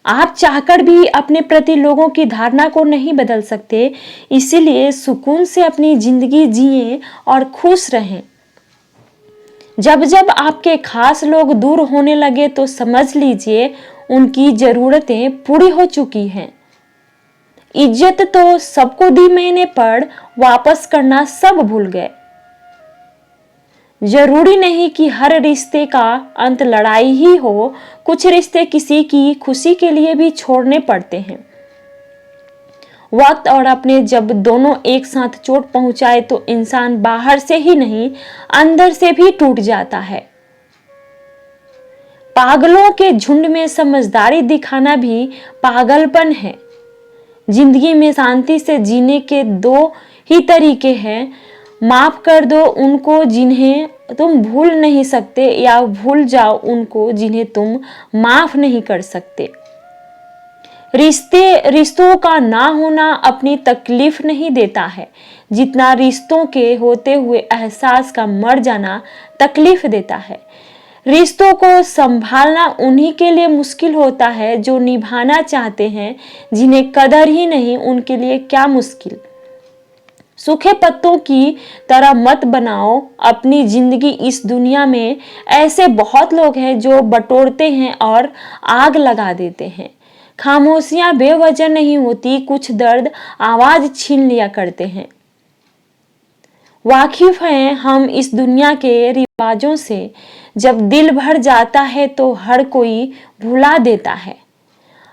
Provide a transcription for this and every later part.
आप चाहकर भी अपने प्रति लोगों की धारणा को नहीं बदल सकते, इसीलिए सुकून से अपनी जिंदगी जिएं और खुश रहें। जब जब आपके खास लोग दूर होने लगे तो समझ लीजिए उनकी जरूरतें पूरी हो चुकी हैं। इज्जत तो सबको दी मैंने, पर वापस करना सब भूल गए। जरूरी नहीं कि हर रिश्ते का अंत लड़ाई ही हो, कुछ रिश्ते किसी की खुशी के लिए भी छोड़ने पड़ते हैं। वक्त और अपने जब दोनों एक साथ चोट पहुंचाए तो इंसान बाहर से ही नहीं, अंदर से भी टूट जाता है। पागलों के झुंड में समझदारी दिखाना भी पागलपन है। जिंदगी में शांति से जीने के दो ही तरीके हैं, माफ कर दो उनको जिन्हें तुम भूल नहीं सकते, या भूल जाओ उनको जिन्हें तुम माफ नहीं कर सकते। रिश्तों का ना होना अपनी तकलीफ नहीं देता है, जितना रिश्तों के होते हुए एहसास का मर जाना तकलीफ देता है। रिश्तों को संभालना उन्हीं के लिए मुश्किल होता है जो निभाना चाहते हैं, जिन्हें कदर ही नहीं उनके लिए क्या मुश्किल। सूखे पत्तों की तरह मत बनाओ अपनी जिंदगी इस दुनिया में। ऐसे बहुत लोग हैं जो बटोरते हैं और आग लगा देते हैं। खामोशियां बेवजह नहीं होती, कुछ दर्द आवाज छीन लिया करते हैं। वाकिफ हैं हम इस दुनिया के रिवाजों से, जब दिल भर जाता है तो हर कोई भुला देता है।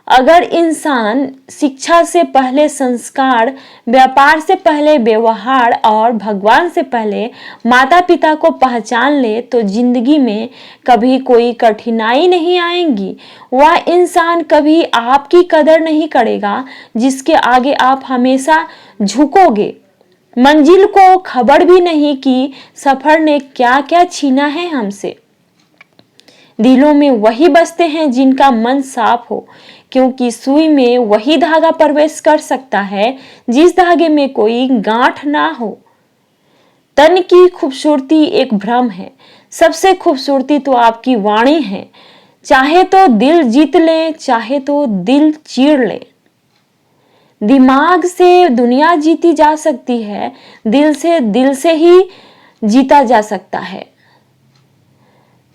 अगर इंसान शिक्षा से पहले संस्कार, व्यापार से पहले व्यवहार और भगवान से पहले माता पिता को पहचान ले तो जिंदगी में कभी कोई कठिनाई नहीं आएगी। वह इंसान कभी आपकी कदर नहीं करेगा जिसके आगे आप हमेशा झुकोगे। मंजिल को खबर भी नहीं कि सफर ने क्या क्या छीना है हमसे। दिलों में वही बसते हैं जिनका मन साफ हो, क्योंकि सुई में वही धागा प्रवेश कर सकता है जिस धागे में कोई गांठ ना हो। तन की खूबसूरती एक भ्रम है, सबसे खूबसूरती तो आपकी वाणी है। चाहे तो दिल जीत ले, चाहे तो दिल चीर ले। दिमाग से दुनिया जीती जा सकती है, दिल से ही जीता जा सकता है।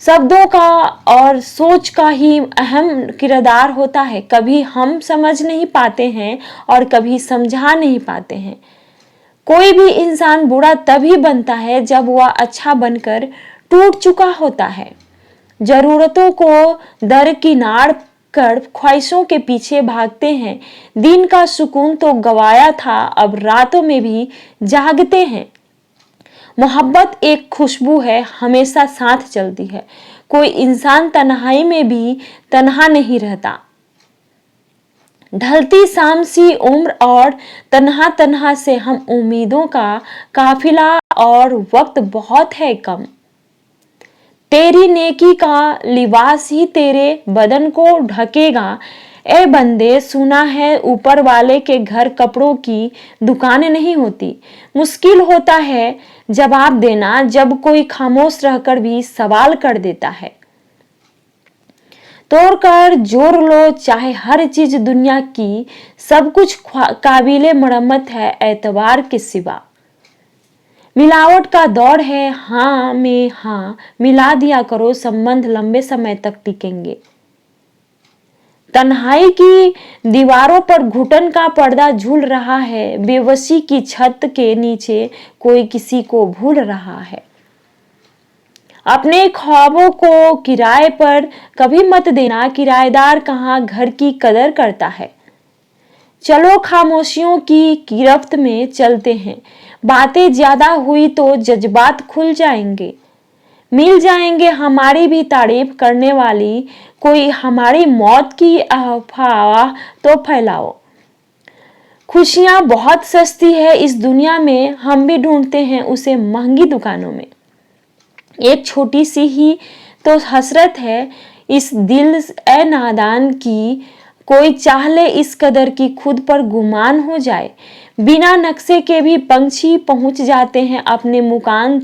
शब्दों का और सोच का ही अहम किरदार होता है। कभी हम समझ नहीं पाते हैं और कभी समझा नहीं पाते हैं। कोई भी इंसान बुरा तभी बनता है जब वह अच्छा बनकर टूट चुका होता है। जरूरतों को दरकिनार कर ख्वाहिशों के पीछे भागते हैं। दिन का सुकून तो गवाया था, अब रातों में भी जागते हैं। मोहब्बत एक खुशबू है, हमेशा साथ चलती है। कोई इंसान तन्हाई में भी तन्हा नहीं रहता। ढलती शाम सी उम्र और तन्हा तन्हा से हम उम्मीदों का काफिला, और वक्त बहुत है कम। तेरी नेकी का लिबास ही तेरे बदन को ढकेगा। ए बंदे, सुना है ऊपर वाले के घर कपड़ों की दुकानें नहीं होती। मुश्किल होता है जवाब देना जब कोई खामोश रहकर भी सवाल कर देता है। तोड़कर जोड़ लो चाहे हर चीज दुनिया की, सब कुछ काबिले मरम्मत है एतबार के सिवा। मिलावट का दौर है, हाँ में हाँ मिला दिया करो, संबंध लंबे समय तक टिकेंगे। तन्हाई की दीवारों पर घुटन का पर्दा झूल रहा है। बेबसी की छत के नीचे कोई किसी को भूल रहा है। अपने ख्वाबों को किराए पर कभी मत देना, किराएदार कहाँ घर की कदर करता है। चलो खामोशियों की गिरफ्त में चलते हैं। बातें ज्यादा हुई तो जज्बात खुल जाएंगे। मिल जाएंगे हमारी भी तारीफ करने वाली, कोई हमारी मौत की अफवाह तो फैलाओ। खुशियां बहुत सस्ती है इस दुनिया में, हम भी ढूंढते हैं उसे महंगी दुकानों में। एक छोटी सी ही तो हसरत है इस दिल ए नादान की, कोई चाह ले इस कदर की खुद पर गुमान हो जाए। बिना नक्शे के भी पंछी पहुंच जाते हैं अपने मुकाम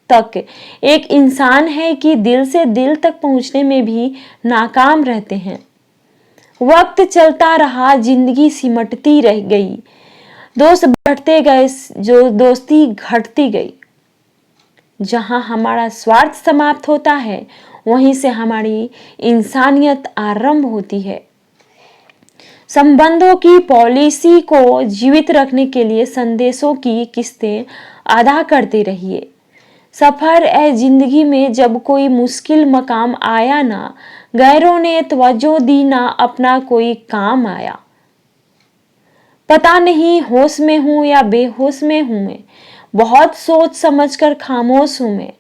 तक। एक इंसान है कि दिल से दिल तक पहुंचने में भी नाकाम रहते हैं। वक्त चलता रहा, जिंदगी सिमटती रह गई, दोस्त बढ़ते गए, जो दोस्ती घटती गई। जहां हमारा स्वार्थ समाप्त होता है, वहीं से हमारी इंसानियत आरंभ होती है। संबंधों की पॉलिसी को जीवित रखने के लिए संदेशों की किस्तें अदा करते रहिए। सफर ए जिंदगी में जब कोई मुश्किल मकाम आया ना, गैरों ने तवज्जो दी ना अपना कोई काम आया। पता नहीं होश में हूं या बेहोश में हूं मैं, बहुत सोच समझकर खामोश हूं मैं।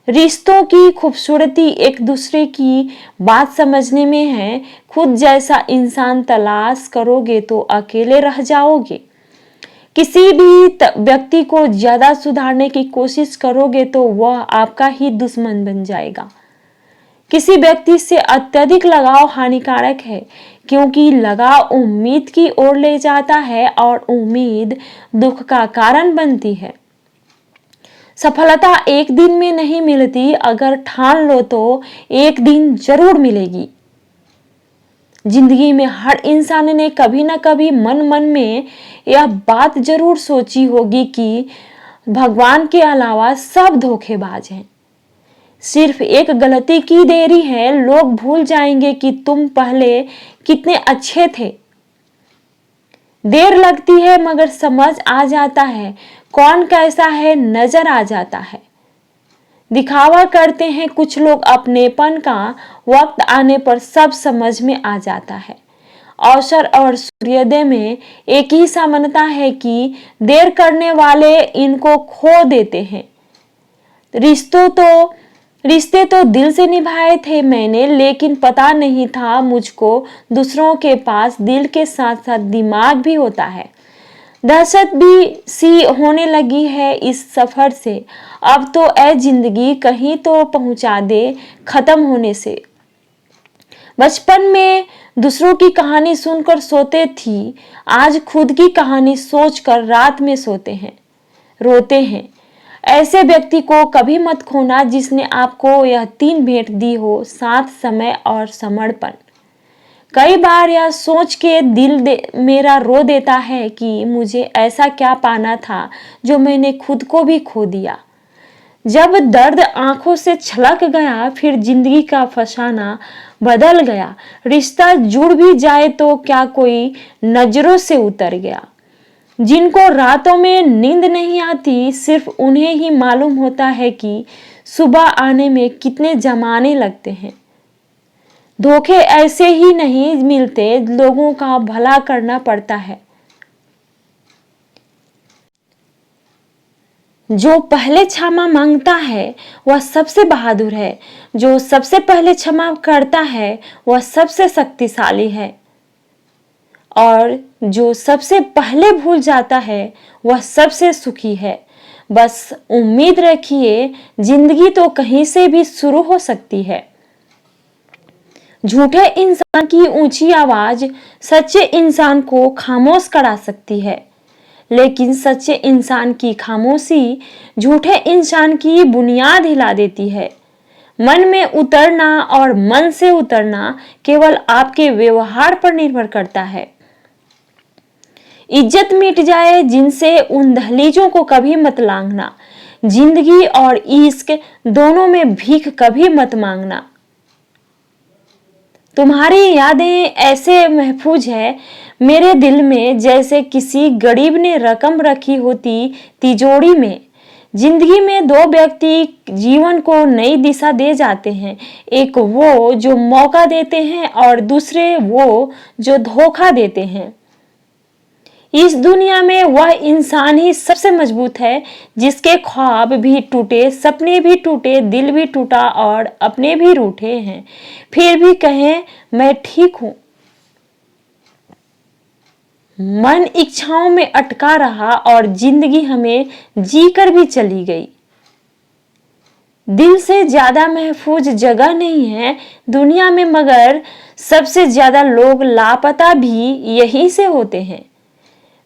रिश्तों की खूबसूरती एक दूसरे की बात समझने में है। खुद जैसा इंसान तलाश करोगे तो अकेले रह जाओगे। किसी भी व्यक्ति को ज्यादा सुधारने की कोशिश करोगे तो वह आपका ही दुश्मन बन जाएगा। किसी व्यक्ति से अत्यधिक लगाव हानिकारक है, क्योंकि लगाव उम्मीद की ओर ले जाता है और उम्मीद दुख का कारण बनती है। सफलता एक दिन में नहीं मिलती, अगर ठान लो तो एक दिन जरूर मिलेगी। जिंदगी में हर इंसान ने कभी ना कभी मन मन में यह बात जरूर सोची होगी कि भगवान के अलावा सब धोखेबाज हैं। सिर्फ एक गलती की देरी है, लोग भूल जाएंगे कि तुम पहले कितने अच्छे थे। देर लगती है मगर समझ आ जाता है, कौन कैसा है नजर आ जाता है। दिखावा करते हैं कुछ लोग अपनेपन का, वक्त आने पर सब समझ में आ जाता है। अवसर और सूर्योदय में एक ही समानता है कि देर करने वाले इनको खो देते हैं। रिश्ते तो दिल से निभाए थे मैंने, लेकिन पता नहीं था मुझको दूसरों के पास दिल के साथ साथ दिमाग भी होता है। दहशत भी सी होने लगी है इस सफर से, अब तो ऐ जिंदगी कहीं तो पहुंचा दे खत्म होने से। बचपन में दूसरों की कहानी सुनकर सोते थी, आज खुद की कहानी सोचकर रात में सोते हैं, रोते हैं। ऐसे व्यक्ति को कभी मत खोना जिसने आपको यह तीन भेंट दी हो, साथ, समय और समर्पण। कई बार यह सोच के दिल मेरा रो देता है कि मुझे ऐसा क्या पाना था जो मैंने खुद को भी खो दिया। जब दर्द आंखों से छलक गया, फिर जिंदगी का फसाना बदल गया। रिश्ता जुड़ भी जाए तो क्या कोई नजरों से उतर गया। जिनको रातों में नींद नहीं आती, सिर्फ उन्हें ही मालूम होता है कि सुबह आने में कितने जमाने लगते हैं। धोखे ऐसे ही नहीं मिलते, लोगों का भला करना पड़ता है। जो पहले क्षमा मांगता है वह सबसे बहादुर है, जो सबसे पहले क्षमा करता है वह सबसे शक्तिशाली है, और जो सबसे पहले भूल जाता है वह सबसे सुखी है। बस उम्मीद रखिए, जिंदगी तो कहीं से भी शुरू हो सकती है। झूठे इंसान की ऊंची आवाज सच्चे इंसान को खामोश करा सकती है, लेकिन सच्चे इंसान की खामोशी झूठे इंसान की बुनियाद हिला देती है। मन में उतरना और मन से उतरना केवल आपके व्यवहार पर निर्भर करता है। इज्जत मिट जाए जिनसे, उन दहलीजों को कभी मत लांघना। जिंदगी और इश्क दोनों में भीख कभी मत मांगना। तुम्हारी यादें ऐसे महफूज है मेरे दिल में, जैसे किसी गरीब ने रकम रखी होती तिजोरी में। जिंदगी में दो व्यक्ति जीवन को नई दिशा दे जाते हैं, एक वो जो मौका देते हैं और दूसरे वो जो धोखा देते हैं। इस दुनिया में वह इंसान ही सबसे मजबूत है जिसके ख्वाब भी टूटे, सपने भी टूटे, दिल भी टूटा और अपने भी रूठे हैं, फिर भी कहें मैं ठीक हूं। मन इच्छाओं में अटका रहा और जिंदगी हमें जीकर भी चली गई। दिल से ज्यादा महफूज जगह नहीं है दुनिया में, मगर सबसे ज्यादा लोग लापता भी यहीं से होते हैं।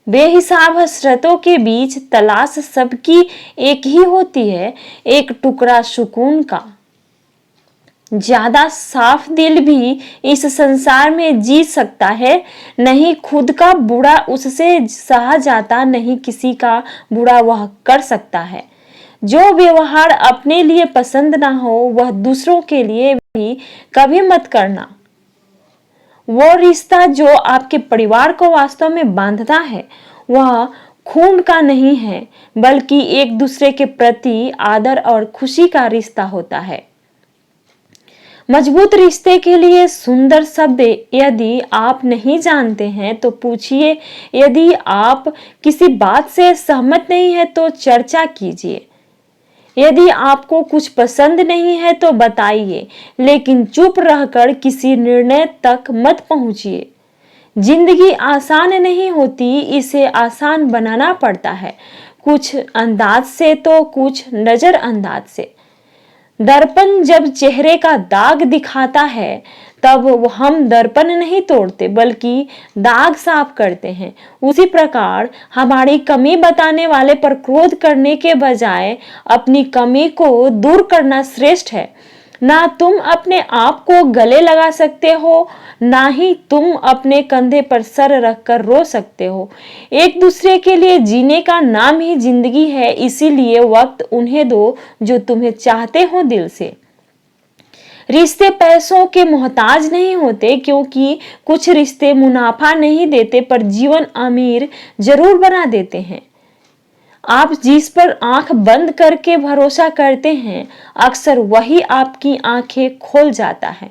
बेहिसाब हसरतों के बीच तलाश सबकी एक ही होती है, एक टुकड़ा सुकून का। ज्यादा साफ दिल भी इस संसार में जी सकता है। नहीं खुद का बुरा उससे सहा जाता, नहीं किसी का बुरा वह कर सकता है। जो व्यवहार अपने लिए पसंद ना हो वह दूसरों के लिए भी कभी मत करना। वो रिश्ता जो आपके परिवार को वास्तव में बांधता है वह खून का नहीं है, बल्कि एक दूसरे के प्रति आदर और खुशी का रिश्ता होता है। मजबूत रिश्ते के लिए सुंदर शब्द यदि आप नहीं जानते हैं तो पूछिए। यदि आप किसी बात से सहमत नहीं है तो चर्चा कीजिए। यदि आपको कुछ पसंद नहीं है तो बताइए, लेकिन चुप रहकर किसी निर्णय तक मत पहुंचिए। जिंदगी आसान नहीं होती, इसे आसान बनाना पड़ता है, कुछ अंदाज से तो कुछ नजरअंदाज से। दर्पण जब चेहरे का दाग दिखाता है तब हम दर्पण नहीं तोड़ते बल्कि दाग साफ करते हैं। उसी प्रकार हमारी कमी बताने वाले पर क्रोध करने के बजाय अपनी कमी को दूर करना श्रेष्ठ है। ना तुम अपने आप को गले लगा सकते हो, ना ही तुम अपने कंधे पर सर रखकर रो सकते हो। एक दूसरे के लिए जीने का नाम ही जिंदगी है, इसीलिए वक्त उन्हें दो जो तुम्हें चाहते हो दिल से। रिश्ते पैसों के मोहताज नहीं होते, क्योंकि कुछ रिश्ते मुनाफा नहीं देते पर जीवन अमीर जरूर बना देते हैं। आप जिस पर आंख बंद करके भरोसा करते हैं अक्सर वही आपकी आंखें खोल जाता है।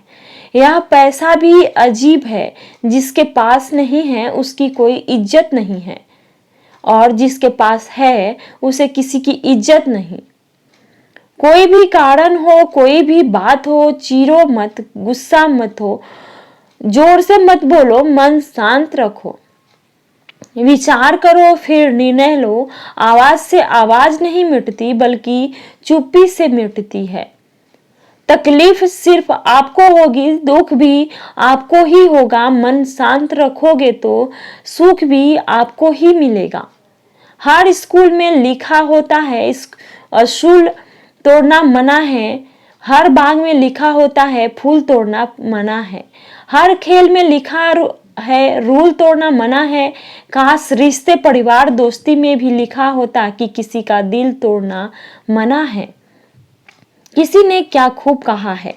यह पैसा भी अजीब है, जिसके पास नहीं है उसकी कोई इज्जत नहीं है, और जिसके पास है उसे किसी की इज्जत नहीं। कोई भी कारण हो, कोई भी बात हो, चीरो मत, गुस्सा मत हो, जोर से मत बोलो, मन शांत रखो, विचार करो फिर निर्णय लो। आवाज से आवाज नहीं मिटती बल्कि चुप्पी से मिटती है। तकलीफ सिर्फ आपको होगी, दुख भी आपको ही होगा। मन शांत रखोगे तो सुख भी आपको ही मिलेगा। हर स्कूल में लिखा होता है असूल तोड़ना मना है, हर बाग में लिखा होता है फूल तोड़ना मना है, हर खेल में लिखा है रूल तोड़ना मना है। काश रिश्ते परिवार दोस्ती में भी लिखा होता कि किसी का दिल तोड़ना मना है। किसी ने क्या खूब कहा है,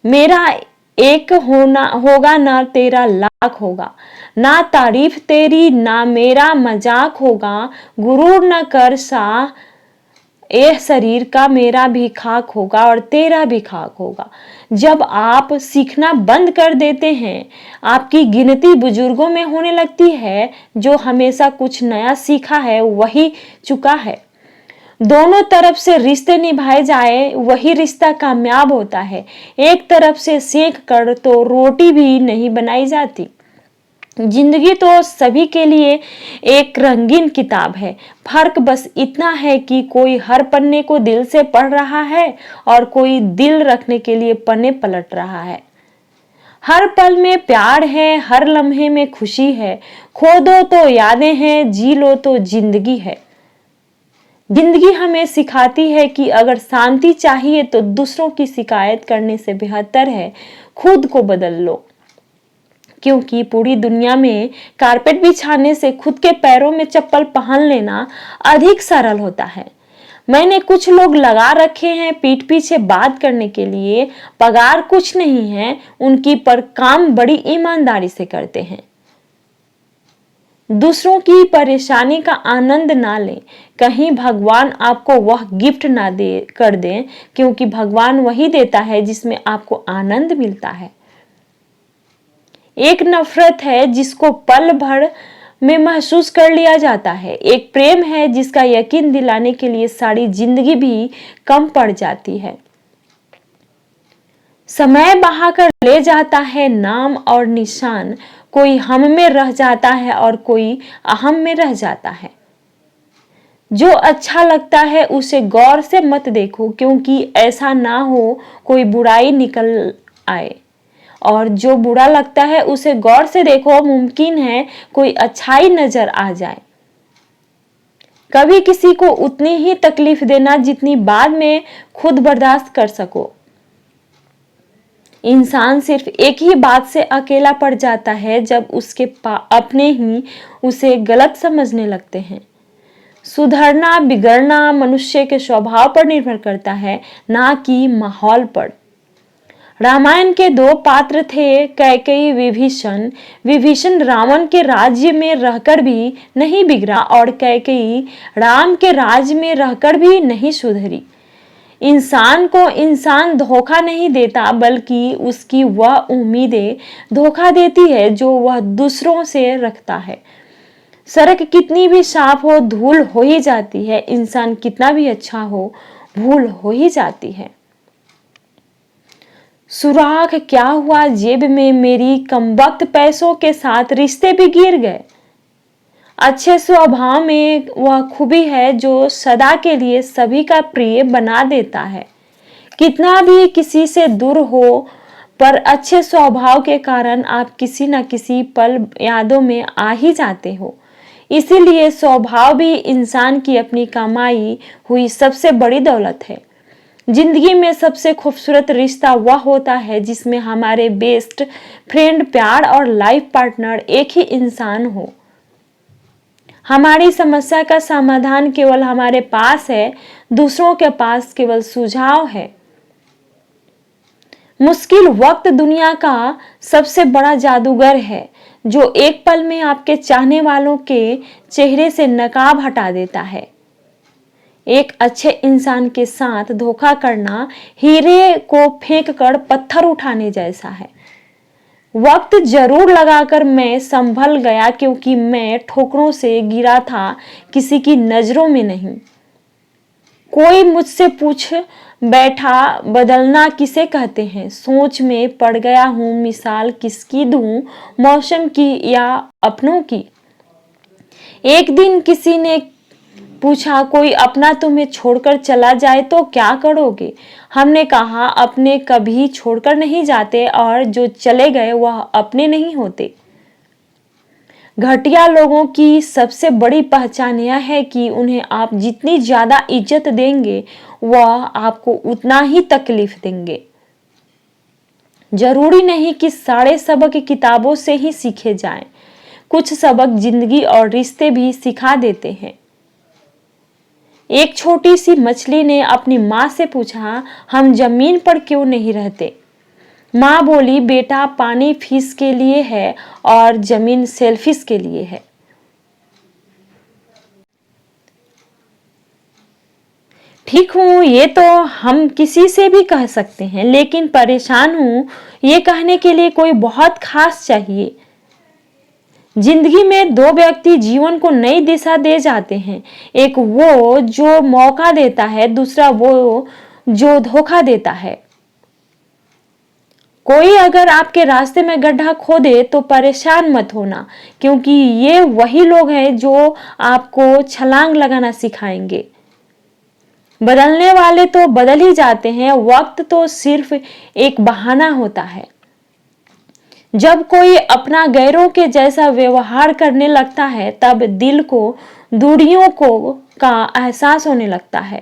मेरा एक होना होगा ना तेरा लाख होगा, ना तारीफ तेरी ना मेरा मजाक होगा। गुरूर न कर सा, यह शरीर का मेरा भी खाक होगा और तेरा भी खाक होगा। जब आप सीखना बंद कर देते हैं आपकी गिनती बुजुर्गों में होने लगती है। जो हमेशा कुछ नया सीखा है वही चुका है। दोनों तरफ से रिश्ते निभाए जाए वही रिश्ता कामयाब होता है। एक तरफ से सेक कर तो रोटी भी नहीं बनाई जाती। जिंदगी तो सभी के लिए एक रंगीन किताब है, फर्क बस इतना है कि कोई हर पन्ने को दिल से पढ़ रहा है और कोई दिल रखने के लिए पन्ने पलट रहा है। हर पल में प्यार है, हर लम्हे में खुशी है, खो दो तो यादें हैं, जी लो तो जिंदगी है। जिंदगी हमें सिखाती है कि अगर शांति चाहिए तो दूसरों की शिकायत करने से बेहतर है खुद को बदल लो, क्योंकि पूरी दुनिया में कारपेट बिछाने से खुद के पैरों में चप्पल पहन लेना अधिक सरल होता है। मैंने कुछ लोग लगा रखे हैं पीठ पीछे बात करने के लिए, पगार कुछ नहीं है उनकी पर काम बड़ी ईमानदारी से करते हैं। दूसरों की परेशानी का आनंद ना लें, कहीं भगवान आपको वह गिफ्ट ना दे कर दें, क्योंकि भगवान वही देता है जिसमें आपको आनंद मिलता है। एक नफरत है जिसको पल भर में महसूस कर लिया जाता है, एक प्रेम है जिसका यकीन दिलाने के लिए सारी जिंदगी भी कम पड़ जाती है। समय बहाकर ले जाता है नाम और निशान, कोई हम में रह जाता है और कोई अहम में रह जाता है। जो अच्छा लगता है उसे गौर से मत देखो, क्योंकि ऐसा ना हो कोई बुराई निकल आए, और जो बुरा लगता है उसे गौर से देखो, मुमकिन है कोई अच्छाई नजर आ जाए। कभी किसी को उतनी ही तकलीफ देना जितनी बाद में खुद बर्दाश्त कर सको। इंसान सिर्फ एक ही बात से अकेला पड़ जाता है जब उसके अपने ही उसे गलत समझने लगते हैं। सुधरना बिगड़ना मनुष्य के स्वभाव पर निर्भर करता है, ना कि माहौल पर। रामायण के दो पात्र थे, कैकेयी विभीषण। विभीषण रावण के राज्य में रहकर भी नहीं बिगड़ा और कैकेयी राम के राज्य में रहकर भी नहीं सुधरी। इंसान को इंसान धोखा नहीं देता, बल्कि उसकी वह उम्मीदें धोखा देती है जो वह दूसरों से रखता है। सड़क कितनी भी साफ हो, धूल हो ही जाती है। इंसान कितना भी अच्छा हो, भूल हो ही जाती है। सुराख क्या हुआ जेब में मेरी, कमबख्त पैसों के साथ रिश्ते भी गिर गए। अच्छे स्वभाव में वह खूबी है जो सदा के लिए सभी का प्रिय बना देता है। कितना भी किसी से दूर हो, पर अच्छे स्वभाव के कारण आप किसी न किसी पल यादों में आ ही जाते हो। इसीलिए स्वभाव भी इंसान की अपनी कमाई हुई सबसे बड़ी दौलत है। जिंदगी में सबसे खूबसूरत रिश्ता वह होता है जिसमें हमारे बेस्ट फ्रेंड, प्यार और लाइफ पार्टनर एक ही इंसान हो। हमारी समस्या का समाधान केवल हमारे पास है, दूसरों के पास केवल सुझाव है। मुश्किल वक्त दुनिया का सबसे बड़ा जादूगर है, जो एक पल में आपके चाहने वालों के चेहरे से नकाब हटा देता है। एक अच्छे इंसान के साथ धोखा करना हीरे को फेंककर पत्थर उठाने जैसा है। वक्त जरूर लगाकर मैं संभल गया, क्योंकि मैं ठोकरों से गिरा था, किसी की नजरों में नहीं। कोई मुझसे पूछ बैठा, बदलना किसे कहते हैं? सोच में पड़ गया हूं, मिसाल किसकी दूं, मौसम की या अपनों की। एक दिन किसी ने पूछा, कोई अपना तुम्हें छोड़कर चला जाए तो क्या करोगे? हमने कहा, अपने कभी छोड़कर नहीं जाते, और जो चले गए वह अपने नहीं होते। घटिया लोगों की सबसे बड़ी पहचान यह है कि उन्हें आप जितनी ज्यादा इज्जत देंगे, वह आपको उतना ही तकलीफ देंगे। जरूरी नहीं कि सारे सबक किताबों से ही सीखे जाएं। कुछ सबक जिंदगी और रिश्ते भी सिखा देते हैं। एक छोटी सी मछली ने अपनी माँ से पूछा, हम जमीन पर क्यों नहीं रहते? माँ बोली, बेटा, पानी फिश के लिए है और जमीन सेलफिश के लिए है। ठीक हूँ, ये तो हम किसी से भी कह सकते हैं, लेकिन परेशान हूँ ये कहने के लिए कोई बहुत खास चाहिए। जिंदगी में दो व्यक्ति जीवन को नई दिशा दे जाते हैं। एक वो जो मौका देता है, दूसरा वो जो धोखा देता है। कोई अगर आपके रास्ते में गड्ढा खोदे तो परेशान मत होना, क्योंकि ये वही लोग हैं जो आपको छलांग लगाना सिखाएंगे। बदलने वाले तो बदल ही जाते हैं, वक्त तो सिर्फ एक बहाना होता है। जब कोई अपना गैरों के जैसा व्यवहार करने लगता है, तब दिल को दूरियों का एहसास होने लगता है।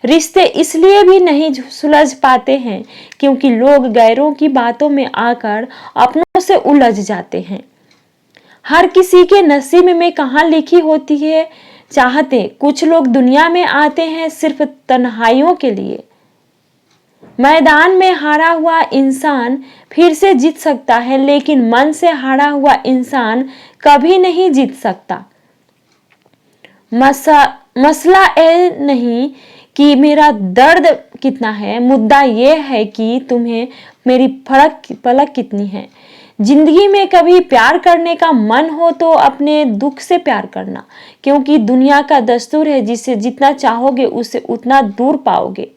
रिश्ते इसलिए भी नहीं सुलझ पाते हैं क्योंकि लोग गैरों की बातों में आकर अपनों से उलझ जाते हैं। हर किसी के नसीब में कहाँ लिखी होती है चाहते। कुछ लोग दुनिया में आते हैं सिर्फ तन्हाइयों के लिए। मैदान में हारा हुआ इंसान फिर से जीत सकता है, लेकिन मन से हारा हुआ इंसान कभी नहीं जीत सकता। मसला ये नहीं कि मेरा दर्द कितना है, मुद्दा ये है कि तुम्हें मेरी पलक कितनी है। जिंदगी में कभी प्यार करने का मन हो तो अपने दुख से प्यार करना, क्योंकि दुनिया का दस्तूर है, जिसे जितना चाहोगे उसे उतना दूर पाओगे।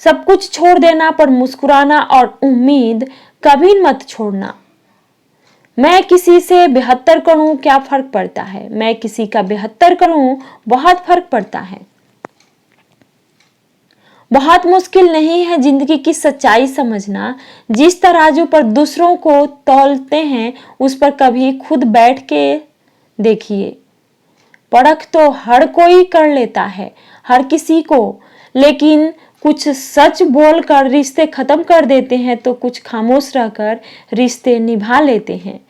सब कुछ छोड़ देना पर मुस्कुराना और उम्मीद कभी मत छोड़ना। मैं किसी से बेहतर करूं क्या फर्क पड़ता है, मैं किसी का बेहतर करूं बहुत फर्क पड़ता है। बहुत मुश्किल नहीं है जिंदगी की सच्चाई समझना। जिस तराजू पर दूसरों को तौलते हैं, उस पर कभी खुद बैठ के देखिए। परख तो हर कोई कर लेता है, हर किसी को, लेकिन कुछ सच बोलकर रिश्ते खत्म कर देते हैं तो कुछ खामोश रहकर रिश्ते निभा लेते हैं।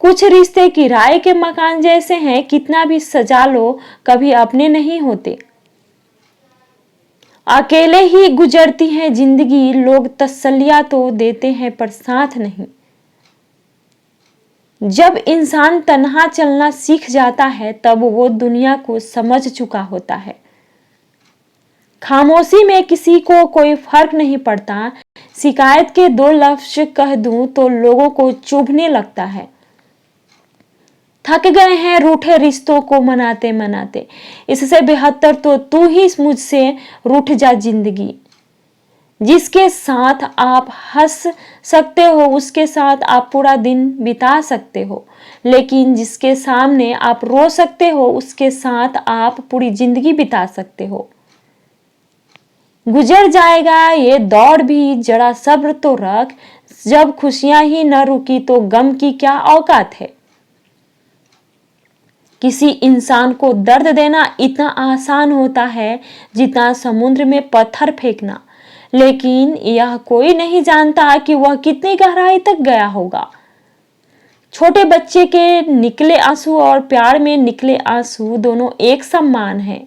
कुछ रिश्ते किराए के मकान जैसे हैं, कितना भी सजा लो कभी अपने नहीं होते। अकेले ही गुजरती है जिंदगी, लोग तसल्लियां तो देते हैं पर साथ नहीं। जब इंसान तन्हा चलना सीख जाता है तब वो दुनिया को समझ चुका होता है। खामोशी में किसी को कोई फर्क नहीं पड़ता। शिकायत के 2 लफ्ज कह दूं तो लोगों को चुभने लगता है। थक गए हैं रूठे रिश्तों को मनाते मनाते, इससे बेहतर तो तू ही मुझसे रूठ जा जिंदगी। जिसके साथ आप हंस सकते हो उसके साथ आप पूरा दिन बिता सकते हो, लेकिन जिसके सामने आप रो सकते हो उसके साथ आप पूरी जिंदगी बिता सकते हो। गुजर जाएगा ये दौर भी, जरा सब्र तो रख। जब खुशियां ही न रुकी तो गम की क्या औकात है। किसी इंसान को दर्द देना इतना आसान होता है जितना समुद्र में पत्थर फेंकना, लेकिन यह कोई नहीं जानता कि वह कितनी गहराई तक गया होगा। छोटे बच्चे के निकले आंसू और प्यार में निकले आंसू दोनों एक समान हैं।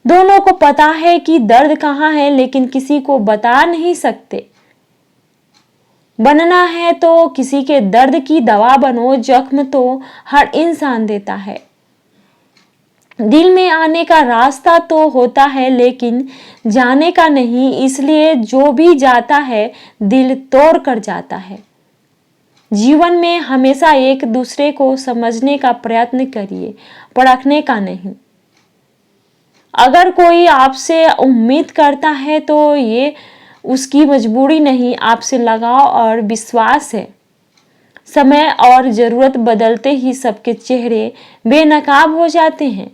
दोनों को पता है कि दर्द कहाँ है, लेकिन किसी को बता नहीं सकते। बनना है तो किसी के दर्द की दवा बनो, जख्म तो हर इंसान देता है। दिल में आने का रास्ता तो होता है लेकिन जाने का नहीं, इसलिए जो भी जाता है दिल तोड़ कर जाता है। जीवन में हमेशा एक दूसरे को समझने का प्रयत्न करिए, परखने का नहीं। अगर कोई आपसे उम्मीद करता है तो ये उसकी मजबूरी नहीं, आपसे लगाव और विश्वास है। समय और जरूरत बदलते ही सबके चेहरे बेनकाब हो जाते हैं।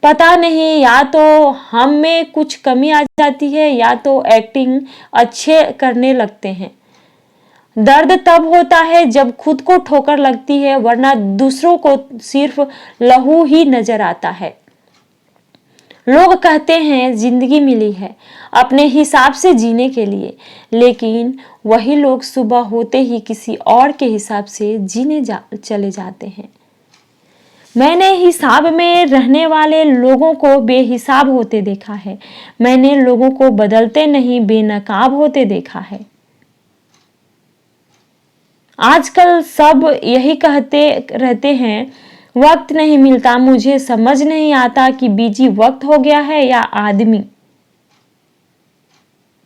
पता नहीं, या तो हम में कुछ कमी आ जाती है या तो एक्टिंग अच्छे करने लगते हैं। दर्द तब होता है जब खुद को ठोकर लगती है, वरना दूसरों को सिर्फ लहू ही नजर आता है। लोग कहते हैं जिंदगी मिली है अपने हिसाब से जीने के लिए, लेकिन वही लोग सुबह होते ही किसी और के हिसाब से जीने चले जाते हैं। मैंने हिसाब में रहने वाले लोगों को बेहिसाब होते देखा है। मैंने लोगों को बदलते नहीं बेनकाब होते देखा है। आजकल सब यही कहते रहते हैं, वक्त नहीं मिलता। मुझे समझ नहीं आता कि बिजी वक्त हो गया है या आदमी।